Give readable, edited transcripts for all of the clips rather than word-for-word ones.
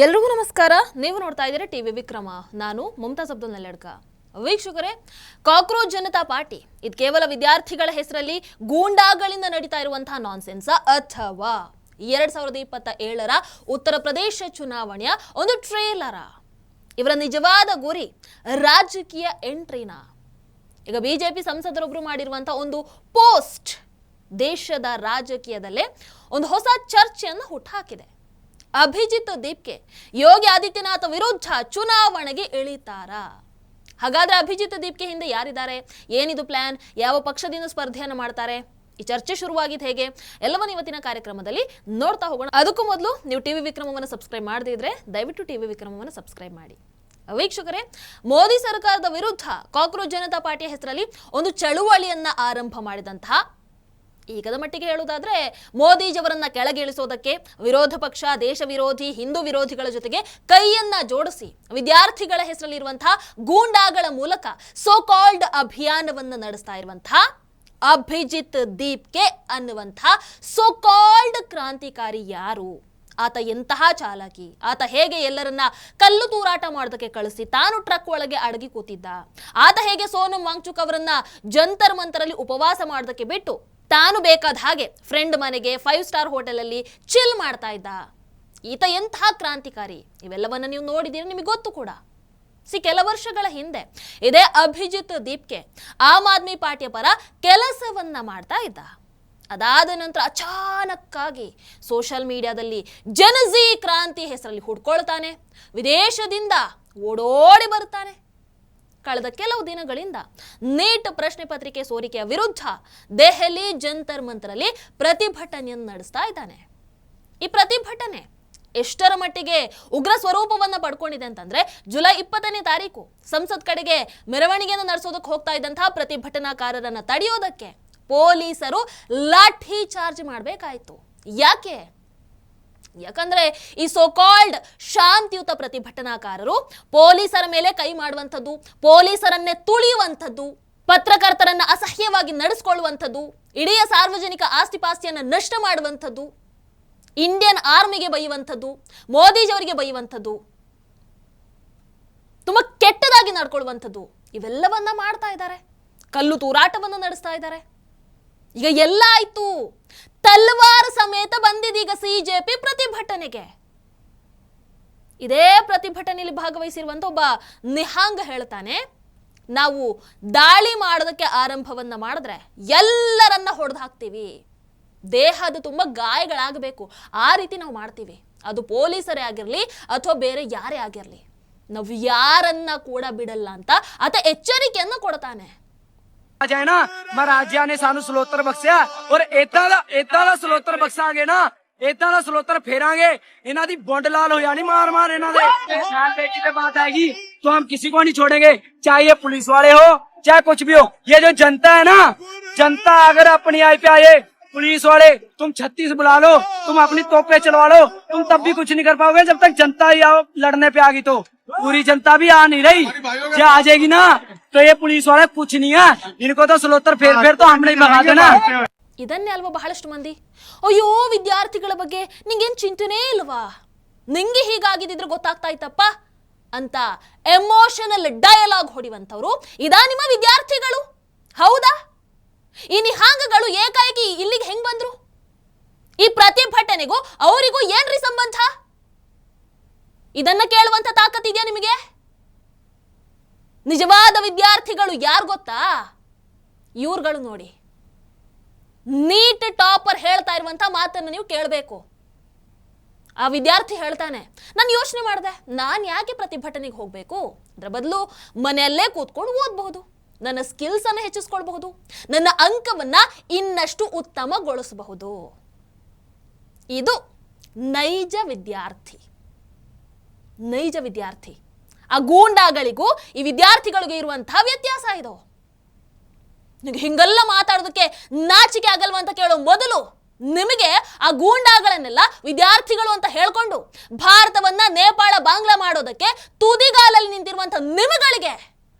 ಎಲ್ರಿಗೂ ನಮಸ್ಕಾರ. ನೀವು ನೋಡ್ತಾ ಇದ್ದೀರಾ ಟಿವಿ ವಿಕ್ರಮ. ನಾನು ಮುಮ್ತಾಜ್ ಅಬ್ದುಲ್ ನಲ್ಲೆಡ್ಕ. ವೀಕ್ಷಕರೇ, ಕಾಕ್ರೋಚ್ ಜನತಾ ಪಾರ್ಟಿ ಇದು ಕೇವಲ ವಿದ್ಯಾರ್ಥಿಗಳ ಹೆಸರಲ್ಲಿ ಗೂಂಡಾಗಳಿಂದ ನಡೀತಾ ಇರುವಂತಹ ನಾನ್ಸೆನ್ಸ್ ಅಥವಾ 2027ರ ಉತ್ತರ ಪ್ರದೇಶ ಚುನಾವಣೆಯ ಒಂದು ಟ್ರೇಲರ? ಇವರ ನಿಜವಾದ ಗುರಿ ರಾಜಕೀಯ ಎಂಟ್ರಿನಾ? ಈಗ ಬಿಜೆಪಿ ಸಂಸದರೊಬ್ಬರು ಮಾಡಿರುವಂತಹ ಒಂದು ಪೋಸ್ಟ್ ದೇಶದ ರಾಜಕೀಯದಲ್ಲೇ ಒಂದು ಹೊಸ ಚರ್ಚೆಯನ್ನು ಹುಟ್ಟುಹಾಕಿದೆ. ಅಭಿಜಿತ್ ದೀಪ್ಗೆ ಯೋಗಿ ಆದಿತ್ಯನಾಥ್ ವಿರುದ್ಧ ಚುನಾವಣೆಗೆ ಇಳಿತಾರಾ? ಹಾಗಾದ್ರೆ ಅಭಿಜಿತ್ ದೀಪ್ಗೆ ಹಿಂದೆ ಯಾರಿದ್ದಾರೆ? ಏನಿದು ಪ್ಲಾನ್? ಯಾವ ಪಕ್ಷದಿಂದ ಸ್ಪರ್ಧೆಯನ್ನು ಮಾಡ್ತಾರೆ? ಈ ಚರ್ಚೆ ಶುರುವಾಗಿದ್ದು ಹೇಗೆ? ಎಲ್ಲವನ್ನ ಇವತ್ತಿನ ಕಾರ್ಯಕ್ರಮದಲ್ಲಿ ನೋಡ್ತಾ ಹೋಗೋಣ. ಅದಕ್ಕೂ ಮೊದಲು ನೀವು ಟಿವಿ ವಿಕ್ರಮವನ್ನು ಸಬ್ಸ್ಕ್ರೈಬ್ ಮಾಡದಿದ್ರೆ ದಯವಿಟ್ಟು ಟಿವಿ ವಿಕ್ರಮವನ್ನು ಸಬ್ಸ್ಕ್ರೈಬ್ ಮಾಡಿ. ವೀಕ್ಷಕರೇ, ಮೋದಿ ಸರ್ಕಾರದ ವಿರುದ್ಧ ಕಾಕ್ರೋಚ್ ಜನತಾ ಪಾರ್ಟಿಯ ಹೆಸರಲ್ಲಿ ಒಂದು ಚಳುವಳಿಯನ್ನ ಆರಂಭ ಮಾಡಿದಂತಹ, ಈಗದ ಮಟ್ಟಿಗೆ ಹೇಳುವುದಾದ್ರೆ ಮೋದಿಜಿಯವರನ್ನ ಕೆಳಗಿಳಿಸೋದಕ್ಕೆ ವಿರೋಧ ಪಕ್ಷ, ದೇಶ ವಿರೋಧಿ, ಹಿಂದೂ ವಿರೋಧಿಗಳ ಜೊತೆಗೆ ಕೈಯನ್ನ ಜೋಡಿಸಿ ವಿದ್ಯಾರ್ಥಿಗಳ ಹೆಸರಲ್ಲಿರುವಂತಹ ಗೂಂಡಾಗಳ ಮೂಲಕ ಸೋ ಕಾಲ್ಡ್ ಅಭಿಯಾನವನ್ನು ನಡೆಸ್ತಾ ಇರುವಂತಹ ಅಭಿಜಿತ್ ದೀಪ್ಗೆ ಅನ್ನುವಂತಹ ಸೋ ಕಾಲ್ಡ್ ಕ್ರಾಂತಿಕಾರಿ ಯಾರು? ಆತ ಎಂತಹ ಚಾಲಾಕಿ? ಆತ ಹೇಗೆ ಎಲ್ಲರನ್ನ ಕಲ್ಲು ತೂರಾಟ ಮಾಡೋದಕ್ಕೆ ಕಳಿಸಿ ತಾನು ಟ್ರಕ್ ಒಳಗೆ ಅಡಗಿ ಕೂತಿದ್ದ? ಆತ ಹೇಗೆ ಸೋನಮ್ ವಾಂಗ್ಚುಕ್ ಅವರನ್ನ ಜಂತರ್ ಮಂತರಲ್ಲಿ ಉಪವಾಸ ಮಾಡೋದಕ್ಕೆ ಬಿಟ್ಟು ತಾನು ಬೇಕಾದ ಹಾಗೆ ಫ್ರೆಂಡ್ ಮನೆಗೆ 5 ಸ್ಟಾರ್ ಹೋಟೆಲ್ ಅಲ್ಲಿ ಚಿಲ್ ಮಾಡ್ತಾ ಇದ್ದ? ಈತ ಎಂತಹ ಕ್ರಾಂತಿಕಾರಿ? ಇವೆಲ್ಲವನ್ನ ನೀವು ನೋಡಿದ್ದೀರಿ, ನಿಮಗೆ ಗೊತ್ತು ಕೂಡ. ಕೆಲ ವರ್ಷಗಳ ಹಿಂದೆ ಇದೇ ಅಭಿಜಿತ್ ದೀಪ್ಗೆ ಆಮ್ ಆದ್ಮಿ ಪಾರ್ಟಿಯ ಪರ ಕೆಲಸವನ್ನ ಮಾಡ್ತಾ ಇದ್ದ. ಅದಾದ ನಂತರ ಅಚಾನಕ್ಕಾಗಿ ಸೋಷಿಯಲ್ ಮೀಡಿಯಾದಲ್ಲಿ ಜನಜಿ ಕ್ರಾಂತಿ ಹೆಸರಲ್ಲಿ ಹುಡ್ಕೊಳ್ತಾನೆ, ವಿದೇಶದಿಂದ ಓಡೋಡಿ ಬರ್ತಾನೆ. ಕಳೆದ ಕೆಲವು ದಿನಗಳಿಂದ ನೀಟ್ ಪ್ರಶ್ನೆ ಪತ್ರಿಕೆ ಸೋರಿಕೆಯ ವಿರುದ್ಧ ದೆಹಲಿ ಜಂತರ್ ಮಂತರಲ್ಲಿ ಪ್ರತಿಭಟನೆಯನ್ನು ನಡೆಸ್ತಾ ಇದ್ದಾನೆ. ಈ ಪ್ರತಿಭಟನೆ ಎಷ್ಟರ ಮಟ್ಟಿಗೆ ಉಗ್ರ ಸ್ವರೂಪವನ್ನ ಪಡ್ಕೊಂಡಿದೆ ಅಂತಂದ್ರೆ, ಜುಲೈ 20ನೇ ತಾರೀಕು ಸಂಸತ್ ಕಡೆಗೆ ಮೆರವಣಿಗೆಯನ್ನು ನಡೆಸೋದಕ್ಕೆ ಹೋಗ್ತಾ ಇದ್ದಂತಹ ಪ್ರತಿಭಟನಾಕಾರರನ್ನ ತಡೆಯೋದಕ್ಕೆ ಪೊಲೀಸರು ಲಾಠಿ ಚಾರ್ಜ್ ಮಾಡಬೇಕಾಯ್ತು. ಯಾಕಂದ್ರೆ ಈ ಸೋ ಕಾಲ್ಡ್ ಶಾಂತಿಯುತ ಪ್ರತಿಭಟನಾಕಾರರು ಪೊಲೀಸರ ಮೇಲೆ ಕೈ ಮಾಡುವಂಥದ್ದು, ಪೊಲೀಸರನ್ನೇ ತುಳಿಯುವಂಥದ್ದು, ಪತ್ರಕರ್ತರನ್ನ ಅಸಹ್ಯವಾಗಿ ನಡೆಸಿಕೊಳ್ಳುವಂಥದ್ದು, ಇಡೀ ಸಾರ್ವಜನಿಕ ಆಸ್ತಿಪಾಸ್ತಿಯನ್ನ ನಷ್ಟ ಮಾಡುವಂಥದ್ದು, ಇಂಡಿಯನ್ ಆರ್ಮಿಗೆ ಬೈಯುವಂಥದ್ದು, ಮೋದಿಜಿಯವರಿಗೆ ಬೈಯುವಂಥದ್ದು, ತುಂಬಾ ಕೆಟ್ಟದಾಗಿ ನಡ್ಕೊಳ್ಳುವಂಥದ್ದು, ಇವೆಲ್ಲವನ್ನ ಮಾಡ್ತಾ ಇದ್ದಾರೆ. ಕಲ್ಲು ತೂರಾಟವನ್ನು ನಡೆಸ್ತಾ ಇದ್ದಾರೆ. ಈಗ ಎಲ್ಲ ಆಯ್ತು, ತಲ್ವಾರ್ ಸಮೇತ ಬಂದಿದೀಗ ಸಿಜೆಪಿ ಪ್ರತಿಭಟನೆಗೆ. ಇದೇ ಪ್ರತಿಭಟನೆಯಲ್ಲಿ ಭಾಗವಹಿಸಿರುವಂತ ಒಬ್ಬ ನಿಹಾಂಗ್ ಹೇಳ್ತಾನೆ, ನಾವು ದಾಳಿ ಮಾಡೋದಕ್ಕೆ ಆರಂಭವನ್ನ ಮಾಡಿದ್ರೆ ಎಲ್ಲರನ್ನ ಹೊಡೆದು ಹಾಕ್ತೀವಿ, ದೇಹದ ತುಂಬಾ ಗಾಯಗಳಾಗಬೇಕು, ಆ ರೀತಿ ನಾವು ಮಾಡ್ತೀವಿ. ಅದು ಪೊಲೀಸರೇ ಆಗಿರ್ಲಿ ಅಥವಾ ಬೇರೆ ಯಾರೇ ಆಗಿರ್ಲಿ, ನಾವು ಯಾರನ್ನ ಕೂಡ ಬಿಡಲ್ಲ ಅಂತ ಆತ ಎಚ್ಚರಿಕೆಯನ್ನು ಕೊಡ್ತಾನೆ. जाए ना महाराजा ने सानू सलोतर बख्शिया और एदा दा सलोतर बख्शांगे ना, एदा दा सलोतर फेरांगे, इन्हां दी बंड लाल हो जानी मार मार इन्हां दे। शान बेटी पे बात आएगी तो हम किसी को नहीं छोड़ेंगे, चाहे ये पुलिस वाले हो चाहे कुछ भी हो। ये जो जनता है ना, जनता अगर अपनी आई पे आए, पुलिस वाले तुम 36 बुला लो, तुम अपनी तोपे चलवा लो, तुम तब भी कुछ नहीं कर पाओगे जब तक जनता ही आओ लड़ने पे आ गई। तो पूरी जनता भी आ नहीं रही, जो आ जाएगी ना तो ये पुलिस वाले कुछ नहीं है, इनको तो सलोतर फेर तो हमने भगा देना। ಇದನ್ನೇ ಅಲ್ವಾ ಬಹಳಷ್ಟು ಮಂದಿ, ಅಯ್ಯೋ ವಿದ್ಯಾರ್ಥಿಗಳ ಬಗ್ಗೆ ನಿಂಗೇನ್ ಚಿಂತನೆ ಇಲ್ವಾ, ನಿಂಗೆ ಹೀಗಾಗಿದ್ರೆ ಗೊತ್ತಾಗ್ತಾ ಇತ್ತಪ್ಪ ಅಂತ ಎಮೋಷನಲ್ ಡಯಲಾಗ್ ಹೊಡಿವಂತವ್ರು ಇದಾ ನಿಮ್ಮ ವಿದ್ಯಾರ್ಥಿಗಳು? ಹೌದಾ? ಈ ನಿಹಾಂಗಗಳು ಏಕಾಏಕಿ ಇಲ್ಲಿಗೆ ಹೆಂಗ್ ಬಂದ್ರು? ಈ ಪ್ರತಿಭಟನೆಗೂ ಅವರಿಗೂ ಏನ್ರಿ ಸಂಬಂಧ? ಇದನ್ನ ಕೇಳುವಂತ ತಾಕತ್ತಿದೆಯಾ ನಿಮಗೆ? ನಿಜವಾದ ವಿದ್ಯಾರ್ಥಿಗಳು ಯಾರು ಗೊತ್ತಾ? ಇವ್ರುಗಳು ನೋಡಿ. ನೀಟ್ ಟಾಪರ್ ಹೇಳ್ತಾ ಇರುವಂತ ಮಾತನ್ನು ನೀವು ಕೇಳಬೇಕು. ಆ ವಿದ್ಯಾರ್ಥಿ ಹೇಳ್ತಾನೆ, ನಾನು ಯೋಚನೆ ಮಾಡಿದೆ, ನಾನು ಯಾಕೆ ಪ್ರತಿಭಟನೆಗೆ ಹೋಗ್ಬೇಕು? ಅದರ ಬದಲು ಮನೆಯಲ್ಲೇ ಕೂತ್ಕೊಂಡು ಓದಬಹುದು, ನನ್ನ ಸ್ಕಿಲ್ಸ್ ಅನ್ನು ಹೆಚ್ಚಿಸ್ಕೊಳ್ಬಹುದು, ನನ್ನ ಅಂಕವನ್ನ ಇನ್ನಷ್ಟು ಉತ್ತಮಗೊಳಿಸಬಹುದು. ಇದು ನೈಜ ವಿದ್ಯಾರ್ಥಿ. ಆ ಗೂಂಡಾಗಳಿಗೂ ಈ ವಿದ್ಯಾರ್ಥಿಗಳಿಗೂ ಇರುವಂತಹ ವ್ಯತ್ಯಾಸ ಇದು. ನಿಮಗೆ ಹಿಂಗೆಲ್ಲ ಮಾತಾಡೋದಕ್ಕೆ ನಾಚಿಕೆ ಆಗಲ್ವಾ ಅಂತ ಕೇಳೋ ಮೊದಲು ನಿಮಗೆ ಆ ಗೂಂಡಾಗಳನ್ನೆಲ್ಲ ವಿದ್ಯಾರ್ಥಿಗಳು ಅಂತ ಹೇಳ್ಕೊಂಡು ಭಾರತವನ್ನ ನೇಪಾಳ ಬಾಂಗ್ಲಾ ಮಾಡೋದಕ್ಕೆ ತುದಿಗಾಲಲ್ಲಿ ನಿಂತಿರುವಂತ ನಿಮಗಳಿಗೆ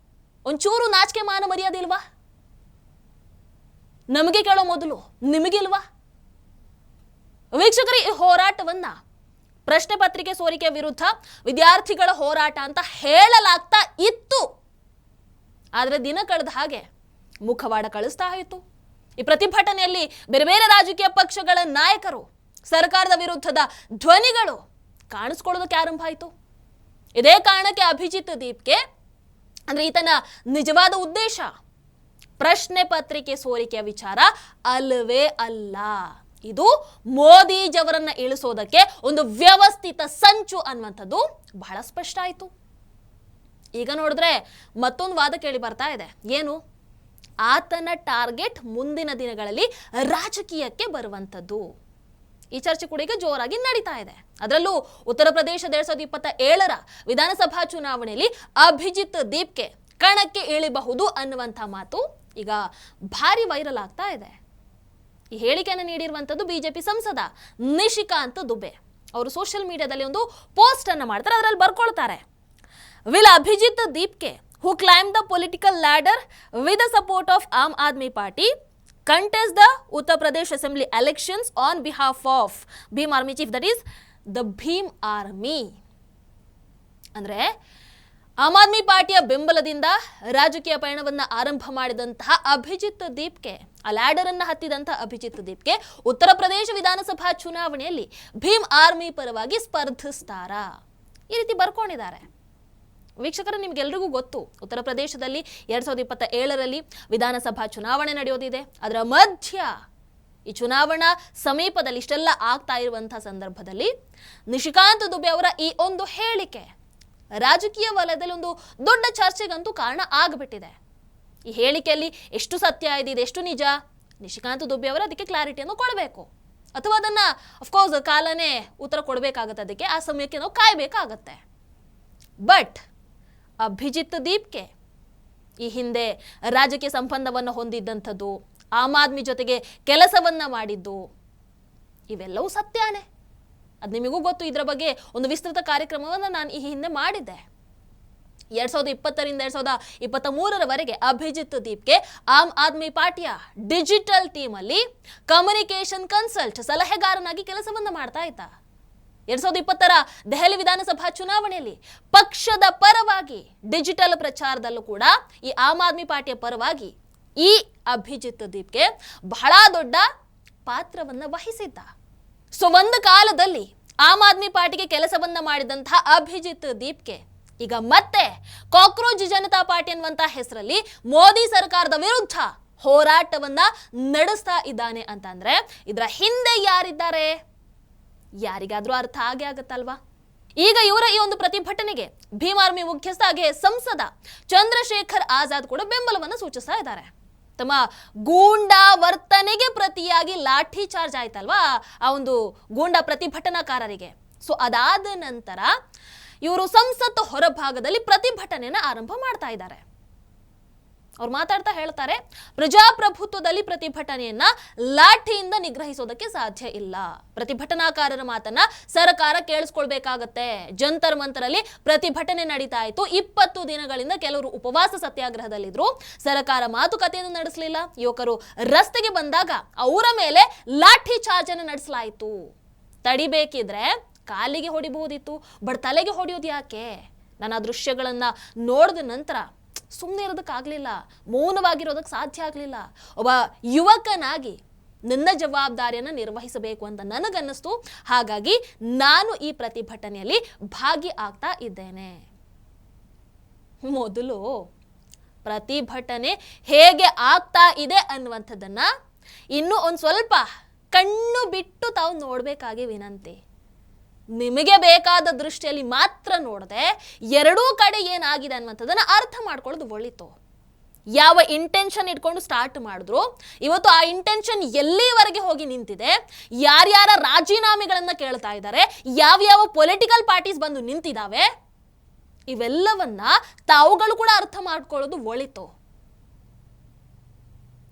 ಒಂಚೂರು ನಾಚಿಕೆ ಮಾನ ಮರ್ಯಾದೆ ಇಲ್ವಾ? ನಮಗೆ ಕೇಳೋ ಮೊದಲು ನಿಮಗಿಲ್ವಾ? ವೀಕ್ಷಕರೇ, ಈ ಹೋರಾಟವನ್ನ ಪ್ರಶ್ನೆ ಪತ್ರಿಕೆ ಸೋರಿಕೆ ವಿರುದ್ಧ ವಿದ್ಯಾರ್ಥಿಗಳ ಹೋರಾಟ ಅಂತ ಹೇಳಲಾಗ್ತಾ ಇತ್ತು. ಆದರೆ ದಿನ ಕಳೆದ ಹಾಗೆ ಮುಖವಾಡ ಕಳಿಸ್ತಾ ಇತ್ತು. ಈ ಪ್ರತಿಭಟನೆಯಲ್ಲಿ ಬೇರೆ ಬೇರೆ ರಾಜಕೀಯ ಪಕ್ಷಗಳ ನಾಯಕರು, ಸರ್ಕಾರದ ವಿರುದ್ಧದ ಧ್ವನಿಗಳು ಕಾಣಿಸ್ಕೊಳ್ಳೋದಕ್ಕೆ ಆರಂಭ ಆಯಿತು. ಇದೇ ಕಾರಣಕ್ಕೆ ಅಭಿಜಿತ್ ದೀಪ್ಗೆ ಅಂದ್ರೆ ಈತನ ನಿಜವಾದ ಉದ್ದೇಶ ಪ್ರಶ್ನೆ ಪತ್ರಿಕೆ ಸೋರಿಕೆಯ ವಿಚಾರ ಅಲ್ಲವೇ ಅಲ್ಲ. ಇದು ಮೋದಿಜವರನ್ನ ಇಳಿಸೋದಕ್ಕೆ ಒಂದು ವ್ಯವಸ್ಥಿತ ಸಂಚು ಅನ್ನುವಂಥದ್ದು ಬಹಳ ಸ್ಪಷ್ಟ ಆಯಿತು. ಈಗ ನೋಡಿದ್ರೆ ಮತ್ತೊಂದು ವಾದ ಕೇಳಿ ಬರ್ತಾ ಇದೆ. ಏನು? ಆತನ ಟಾರ್ಗೆಟ್ ಮುಂದಿನ ದಿನಗಳಲ್ಲಿ ರಾಜಕೀಯಕ್ಕೆ ಬರುವಂಥದ್ದು. ಈ ಚರ್ಚೆ ಕೂಡ ಈಗ ಜೋರಾಗಿ ನಡೀತಾ ಇದೆ. ಅದರಲ್ಲೂ ಉತ್ತರ ಪ್ರದೇಶದ 2027ರ ವಿಧಾನಸಭಾ ಚುನಾವಣೆಯಲ್ಲಿ ಅಭಿಜಿತ್ ದೀಪ್ಗೆ ಕಣಕ್ಕೆ ಇಳಿಬಹುದು ಅನ್ನುವಂಥ ಮಾತು ಈಗ ಭಾರಿ ವೈರಲ್ ಆಗ್ತಾ ಇದೆ. ಈ ಹೇಳಿಕೆಯನ್ನು ನೀಡಿರುವಂಥದ್ದು ಬಿಜೆಪಿ ಸಂಸದ ನಿಶಿಕಾಂತ್ ದುಬೆ. ಅವರು ಸೋಷಿಯಲ್ ಮೀಡಿಯಾದಲ್ಲಿ ಒಂದು ಪೋಸ್ಟ್ ಅನ್ನು ಮಾಡ್ತಾರೆ. ಅದರಲ್ಲಿ ಬರ್ಕೊಳ್ತಾರೆ, ವಿಲ್ ಅಭಿಜಿತ್ ದೀಪ್ಗೆ who climbed the political ladder with the support of Aam Aadmi Party contest the Uttar Pradesh Assembly elections on behalf of Bhim Army Chief, that is the Bhim Army. ಅಂದ್ರೆ ಆಮ್ ಆದ್ಮಿ ಪಾರ್ಟಿಯ ಬೆಂಬಲದಿಂದ ರಾಜಕೀಯ ಪಯಣವನ್ನ ಆರಂಭ ಮಾಡಿದಂತಹ ಅಭಿಜಿತ್ ದೀಪ್ಗೆ, ಆ ಲ್ಯಾಡರ್ ಅನ್ನ ಹತ್ತಿದಂತಹ ಅಭಿಜಿತ್ ದೀಪ್ಗೆ ಉತ್ತರ ಪ್ರದೇಶ ವಿಧಾನಸಭಾ ಚುನಾವಣೆಯಲ್ಲಿ ಭೀಮ್ ಆರ್ಮಿ ಪರವಾಗಿ ಸ್ಪರ್ಧಿಸ್ತಾರಾ, ಈ ರೀತಿ ಬರ್ಕೊಂಡಿದ್ದಾರೆ. ವೀಕ್ಷಕರು, ನಿಮ್ಗೆಲ್ರಿಗೂ ಗೊತ್ತು, ಉತ್ತರ ಪ್ರದೇಶದಲ್ಲಿ 2027ರಲ್ಲಿ ವಿಧಾನಸಭಾ ಚುನಾವಣೆ ನಡೆಯೋದಿದೆ. ಅದರ ಮಧ್ಯ ಈ ಚುನಾವಣಾ ಸಮೀಪದಲ್ಲಿ ಇಷ್ಟೆಲ್ಲ ಆಗ್ತಾ ಇರುವಂತಹ ಸಂದರ್ಭದಲ್ಲಿ ನಿಶಿಕಾಂತ್ ದುಬೆ ಅವರ ಈ ಒಂದು ಹೇಳಿಕೆ ರಾಜಕೀಯ ವಲಯದಲ್ಲಿ ಒಂದು ದೊಡ್ಡ ಚರ್ಚೆಗಂತೂ ಕಾರಣ ಆಗಿಬಿಟ್ಟಿದೆ. ಈ ಹೇಳಿಕೆಯಲ್ಲಿ ಎಷ್ಟು ಸತ್ಯ ಇದೆ, ಎಷ್ಟು ನಿಜ, ನಿಶಿಕಾಂತ್ ದುಬೆ ಅವರು ಅದಕ್ಕೆ ಕ್ಲಾರಿಟಿಯನ್ನು ಕೊಡಬೇಕು. ಅಥವಾ ಅದನ್ನ ಅಫ್ಕೋರ್ಸ್ ಕಾಲನೇ ಉತ್ತರ ಕೊಡಬೇಕಾಗತ್ತೆ. ಅದಕ್ಕೆ ಆ ಸಮಯಕ್ಕೆ ನಾವು ಕಾಯಬೇಕಾಗತ್ತೆ. ಬಟ್ ಅಭಿಜಿತ್ ದೀಪ್ಗೆ ಈ ಹಿಂದೆ ರಾಜಕೀಯ ಸಂಬಂಧವನ್ನು ಹೊಂದಿದ್ದಂಥದ್ದು, ಆಮ್ ಆದ್ಮಿ ಜೊತೆಗೆ ಕೆಲಸವನ್ನ ಮಾಡಿದ್ದು, ಇವೆಲ್ಲವೂ ಸತ್ಯನೇ. ಅದು ನಿಮಗೂ ಗೊತ್ತು. ಇದರ ಬಗ್ಗೆ ಒಂದು ವಿಸ್ತೃತ ಕಾರ್ಯಕ್ರಮವನ್ನು ನಾನು ಈ ಹಿಂದೆ ಮಾಡಿದ್ದೆ. 2020ರಿಂದ 2023ರವರೆಗೆ ಅಭಿಜಿತ್ ದೀಪ್ಗೆ ಆಮ್ ಆದ್ಮಿ ಪಾರ್ಟಿಯ ಡಿಜಿಟಲ್ ಟೀಮ್ ಅಲ್ಲಿ ಕಮ್ಯುನಿಕೇಶನ್ ಕನ್ಸಲ್ಟ್ ಸಲಹೆಗಾರನಾಗಿ ಕೆಲಸವನ್ನ ಮಾಡ್ತಾ ಇದ್ದ. 2020ರ ದೆಹಲಿ ವಿಧಾನಸಭಾ ಚುನಾವಣೆಯಲ್ಲಿ ಪಕ್ಷದ ಪರವಾಗಿ ಡಿಜಿಟಲ್ ಪ್ರಚಾರದಲ್ಲೂ ಕೂಡ ಈ ಆಮ್ ಆದ್ಮಿ ಪಾರ್ಟಿಯ ಪರವಾಗಿ ಈ ಅಭಿಜಿತ್ ದೀಪ್ಗೆ ಬಹಳ ದೊಡ್ಡ ಪಾತ್ರವನ್ನ ವಹಿಸಿದ್ದ. ಸೊ ಒಂದು ಕಾಲದಲ್ಲಿ ಆಮ್ ಆದ್ಮಿ ಪಾರ್ಟಿಗೆ ಕೆಲಸವನ್ನ ಮಾಡಿದಂತಹ ಅಭಿಜಿತ್ ದೀಪ್ಗೆ ಈಗ ಮತ್ತೆ ಕಾಕ್ರೋಚ್ ಜನತಾ ಪಾರ್ಟಿ ಅನ್ನುವಂತಹ ಹೆಸರಲ್ಲಿ ಮೋದಿ ಸರ್ಕಾರದ ವಿರುದ್ಧ ಹೋರಾಟವನ್ನ ನಡೆಸ್ತಾ ಇದ್ದಾನೆ ಅಂತಂದ್ರೆ ಇದರ ಹಿಂದೆ ಯಾರಿದ್ದಾರೆ ಯಾರಿಗಾದ್ರೂ ಅರ್ಥ ಆಗೇ ಆಗತ್ತಲ್ವಾ? ಈಗ ಇವರ ಈ ಒಂದು ಪ್ರತಿಭಟನೆಗೆ ಭೀಮ್ ಆರ್ಮಿ ಮುಖ್ಯಸ್ಥ ಹಾಗೆ ಸಂಸದ ಚಂದ್ರಶೇಖರ್ ಆಜಾದ್ ಕೂಡ ಬೆಂಬಲವನ್ನು ಸೂಚಿಸ್ತಾ ಇದ್ದಾರೆ. ತಮ್ಮ ಗೂಂಡಾ ವರ್ತನೆಗೆ ಪ್ರತಿಯಾಗಿ ಲಾಠಿ ಚಾರ್ಜ್ ಆಯ್ತಲ್ವಾ ಆ ಒಂದು ಗೂಂಡಾ ಪ್ರತಿಭಟನಾಕಾರರಿಗೆ. ಸೊ ಅದಾದ ನಂತರ ಇವರು ಸಂಸತ್ ಹೊರಭಾಗದಲ್ಲಿ ಪ್ರತಿಭಟನೆಯನ್ನು ಆರಂಭ ಮಾಡ್ತಾ ಇದ್ದಾರೆ. ಅವ್ರು ಮಾತಾಡ್ತಾ ಹೇಳ್ತಾರೆ, ಪ್ರಜಾಪ್ರಭುತ್ವದಲ್ಲಿ ಪ್ರತಿಭಟನೆಯನ್ನ ಲಾಠಿಯಿಂದ ನಿಗ್ರಹಿಸೋದಕ್ಕೆ ಸಾಧ್ಯ ಇಲ್ಲ. ಪ್ರತಿಭಟನಾಕಾರರ ಮಾತನ್ನ ಸರ್ಕಾರ ಕೇಳಿಸ್ಕೊಳ್ಬೇಕಾಗತ್ತೆ. ಜಂತರ್ ಮಂತರಲ್ಲಿ ಪ್ರತಿಭಟನೆ ನಡೀತಾ ಇತ್ತು. 20 ದಿನಗಳಿಂದ ಕೆಲವರು ಉಪವಾಸ ಸತ್ಯಾಗ್ರಹದಲ್ಲಿದ್ರು. ಸರ್ಕಾರ ಮಾತುಕತೆಯನ್ನು ನಡೆಸಲಿಲ್ಲ. ಯುವಕರು ರಸ್ತೆಗೆ ಬಂದಾಗ ಅವರ ಮೇಲೆ ಲಾಠಿ ಚಾರ್ಜ್ ಅನ್ನು ನಡೆಸಲಾಯಿತು. ತಡಿಬೇಕಿದ್ರೆ ಕಾಲಿಗೆ ಹೊಡಿಬಹುದಿತ್ತು, ಬಟ್ ತಲೆಗೆ ಹೊಡೆಯೋದು ಯಾಕೆ? ನಾನು ಆ ದೃಶ್ಯಗಳನ್ನ ನೋಡಿದ ನಂತರ ಸುಮ್ಮನೆ ಇರೋದಕ್ಕಾಗಲಿಲ್ಲ, ಮೌನವಾಗಿರೋದಕ್ಕೆ ಸಾಧ್ಯ ಆಗಲಿಲ್ಲ. ಒಬ್ಬ ಯುವಕನಾಗಿ ನನ್ನ ಜವಾಬ್ದಾರಿಯನ್ನು ನಿರ್ವಹಿಸಬೇಕು ಅಂತ ನನಗನ್ನಿಸ್ತು. ಹಾಗಾಗಿ ನಾನು ಈ ಪ್ರತಿಭಟನೆಯಲ್ಲಿ ಭಾಗಿ ಆಗ್ತಾ ಇದ್ದೇನೆ. ಮೊದಲು ಪ್ರತಿಭಟನೆ ಹೇಗೆ ಆಗ್ತಾ ಇದೆ ಅನ್ನುವಂಥದ್ದನ್ನ ಇನ್ನೂ ಒಂದು ಸ್ವಲ್ಪ ಕಣ್ಣು ಬಿಟ್ಟು ತಾವು ನೋಡಬೇಕಾಗಿ ವಿನಂತಿ. ನಿಮಗೆ ಬೇಕಾದ ದೃಷ್ಟಿಯಲ್ಲಿ ಮಾತ್ರ ನೋಡದೆ ಎರಡೂ ಕಡೆ ಏನಾಗಿದೆ ಅನ್ನುವಂಥದ್ದನ್ನ ಅರ್ಥ ಮಾಡ್ಕೊಳ್ಳೋದು ಒಳಿತು. ಯಾವ ಇಂಟೆನ್ಷನ್ ಇಟ್ಕೊಂಡು ಸ್ಟಾರ್ಟ್ ಮಾಡಿದ್ರು, ಇವತ್ತು ಆ ಇಂಟೆನ್ಷನ್ ಎಲ್ಲಿವರೆಗೆ ಹೋಗಿ ನಿಂತಿದೆ, ಯಾರ್ಯಾರ ರಾಜೀನಾಮೆಗಳನ್ನ ಕೇಳ್ತಾ ಇದ್ದಾರೆ, ಯಾವ್ಯಾವ ಪೊಲಿಟಿಕಲ್ ಪಾರ್ಟೀಸ್ ಬಂದು ನಿಂತಿದ್ದಾವೆ, ಇವೆಲ್ಲವನ್ನ ತಾವುಗಳು ಕೂಡ ಅರ್ಥ ಮಾಡ್ಕೊಳ್ಳೋದು ಒಳಿತು.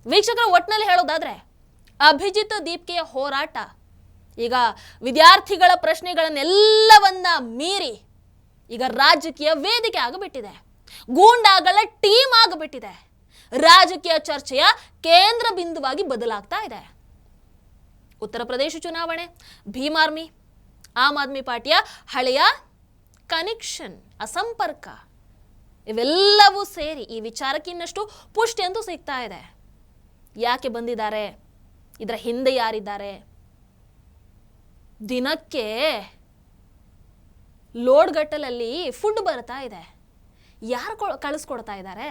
ವೀಕ್ಷಕರ, ಒಟ್ಟಿನಲ್ಲಿ ಹೇಳೋದಾದ್ರೆ ಅಭಿಜಿತ್ ದೀಪ್ಗೆಯ ಹೋರಾಟ ಈಗ ವಿದ್ಯಾರ್ಥಿಗಳ ಪ್ರಶ್ನೆಗಳನ್ನೆಲ್ಲವನ್ನ ಮೀರಿ ಈಗ ರಾಜಕೀಯ ವೇದಿಕೆ ಆಗಿಬಿಟ್ಟಿದೆ, ಗೂಂಡಾಗಳ ಟೀಮ್ ಆಗಿಬಿಟ್ಟಿದೆ, ರಾಜಕೀಯ ಚರ್ಚೆಯ ಕೇಂದ್ರ ಬಿಂದುವಾಗಿ ಬದಲಾಗ್ತಾ ಇದೆ. ಉತ್ತರ ಪ್ರದೇಶ ಚುನಾವಣೆ, ಭೀಮ್ ಆರ್ಮಿ, ಆಮ್ ಆದ್ಮಿ ಪಾರ್ಟಿಯ ಹಳೆಯ ಕನೆಕ್ಷನ್, ಅಸಂಪರ್ಕ ಇವೆಲ್ಲವೂ ಸೇರಿ ಈ ವಿಚಾರಕ್ಕೆ ಇನ್ನಷ್ಟು ಪುಷ್ಟಿ ಅಂತೂ ಸಿಗ್ತಾ ಇದೆ. ಯಾಕೆ ಬಂದಿದ್ದಾರೆ, ಇದರ ಹಿಂದೆ ಯಾರಿದ್ದಾರೆ, ದಿನಕ್ಕೆ ಲೋಡ್ ಗಟ್ಟಲಲ್ಲಿ ಫುಡ್ ಬರ್ತಾ ಇದೆ, ಯಾರು ಕಳಿಸ್ಕೊಡ್ತಾ ಇದ್ದಾರೆ?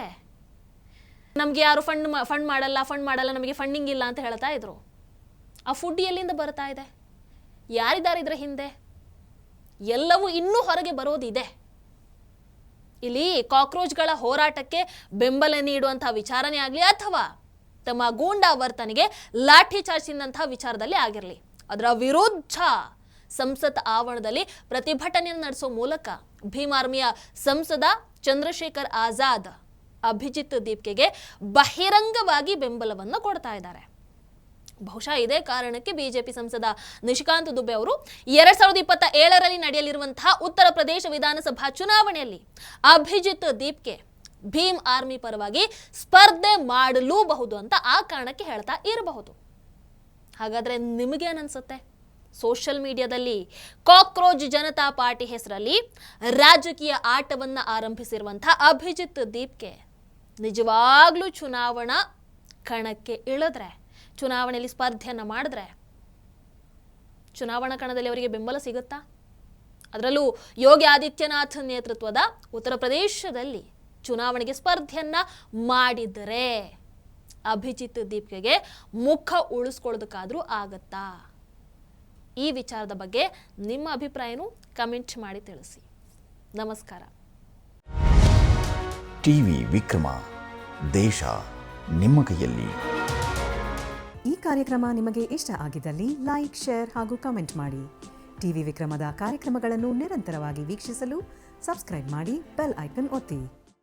ನಮಗೆ ಯಾರು ಫಂಡ್ ಮಾಡಲ್ಲ, ನಮಗೆ ಫಂಡಿಂಗ್ ಇಲ್ಲ ಅಂತ ಹೇಳ್ತಾ ಇದ್ರು. ಆ ಫುಡ್ ಎಲ್ಲಿಂದ ಬರ್ತಾ ಇದೆ, ಯಾರಿದ್ದಾರೆ ಇದರ ಹಿಂದೆ? ಎಲ್ಲವೂ ಇನ್ನೂ ಹೊರಗೆ ಬರೋದಿದೆ. ಇಲ್ಲಿ ಕಾಕ್ರೋಚ್ಗಳ ಹೋರಾಟಕ್ಕೆ ಬೆಂಬಲ ನೀಡುವಂತಹ ವಿಚಾರನೇ ಆಗಲಿ ಅಥವಾ ತಮ್ಮ ಗೂಂಡಾ ವರ್ತನೆಗೆ ಲಾಠಿ ಚಾರ್ಜಿಸಿದಂತಹ ವಿಚಾರದಲ್ಲಿ ಆಗಿರಲಿ, ಅದರ ವಿರುದ್ಧ ಸಂಸತ್ ಆವರಣದಲ್ಲಿ ಪ್ರತಿಭಟನೆಯನ್ನು ನಡೆಸುವ ಮೂಲಕ ಭೀಮ್ ಆರ್ಮಿಯ ಸಂಸದ ಚಂದ್ರಶೇಖರ್ ಆಜಾದ್ ಅಭಿಜಿತ್ ದೀಪ್ಕೆಗೆ ಬಹಿರಂಗವಾಗಿ ಬೆಂಬಲವನ್ನು ಕೊಡ್ತಾ ಇದ್ದಾರೆ. ಬಹುಶಃ ಇದೇ ಕಾರಣಕ್ಕೆ ಬಿಜೆಪಿ ಸಂಸದ ನಿಶಿಕಾಂತ್ ದುಬೆ ಅವರು 2027ರಲ್ಲಿ ನಡೆಯಲಿರುವಂತಹ ಉತ್ತರ ಪ್ರದೇಶ ವಿಧಾನಸಭಾ ಚುನಾವಣೆಯಲ್ಲಿ ಅಭಿಜಿತ್ ದೀಪ್ಕೆ ಭೀಮ್ ಆರ್ಮಿ ಪರವಾಗಿ ಸ್ಪರ್ಧೆ ಮಾಡಲೂಬಹುದು ಅಂತ ಆ ಕಾರಣಕ್ಕೆ ಹೇಳ್ತಾ ಇರಬಹುದು. ಹಾಗಾದ್ರೆ ನಿಮಗೇನನ್ಸುತ್ತೆ? ಸೋಷಿಯಲ್ ಮೀಡಿಯಾದಲ್ಲಿ ಕಾಕ್ರೋಚ್ ಜನತಾ ಪಾರ್ಟಿ ಹೆಸರಲ್ಲಿ ರಾಜಕೀಯ ಆಟವನ್ನ ಆರಂಭಿಸಿರುವಂತಹ ಅಭಿಜಿತ್ ದೀಪ್ಕೆ ನಿಜವಾಗ್ಲೂ ಚುನಾವಣಾ ಕಣಕ್ಕೆ ಇಳಿದ್ರೆ, ಚುನಾವಣೆಯಲ್ಲಿ ಸ್ಪರ್ಧೆಯನ್ನ ಮಾಡಿದ್ರೆ ಚುನಾವಣಾ ಕಣದಲ್ಲಿ ಅವರಿಗೆ ಬೆಂಬಲ ಸಿಗುತ್ತಾ? ಅದರಲ್ಲೂ ಯೋಗಿ ಆದಿತ್ಯನಾಥ್ ನೇತೃತ್ವದ ಉತ್ತರ ಪ್ರದೇಶದಲ್ಲಿ ಚುನಾವಣೆಗೆ ಸ್ಪರ್ಧೆಯನ್ನ ಮಾಡಿದರೆ ಅಭಿಜಿತ್ ದೀಪ್ಕೆಗೆ ಮುಖ ಉಳಿಸ್ಕೊಳ್ಳೋದಕ್ಕಾದ್ರೂ ಆಗತ್ತಾ? ಈ ವಿಚಾರದ ಬಗ್ಗೆ ನಿಮ್ಮ ಅಭಿಪ್ರಾಯನೂ ಕಮೆಂಟ್ ಮಾಡಿ ತಿಳಿಸಿ. ನಮಸ್ಕಾರ. ಟಿವಿ ವಿಕ್ರಮ, ದೇಶ ನಿಮ್ಮ ಕೈಯಲ್ಲಿ. ಈ ಕಾರ್ಯಕ್ರಮ ನಿಮಗೆ ಇಷ್ಟ ಆಗಿದ್ದಲ್ಲಿ ಲೈಕ್, ಶೇರ್ ಹಾಗೂ ಕಮೆಂಟ್ ಮಾಡಿ. ಟಿವಿ ವಿಕ್ರಮದ ಕಾರ್ಯಕ್ರಮಗಳನ್ನು ನಿರಂತರವಾಗಿ ವೀಕ್ಷಿಸಲು ಸಬ್ಸ್ಕ್ರೈಬ್ ಮಾಡಿ, ಬೆಲ್ ಐಕನ್ ಒತ್ತಿ.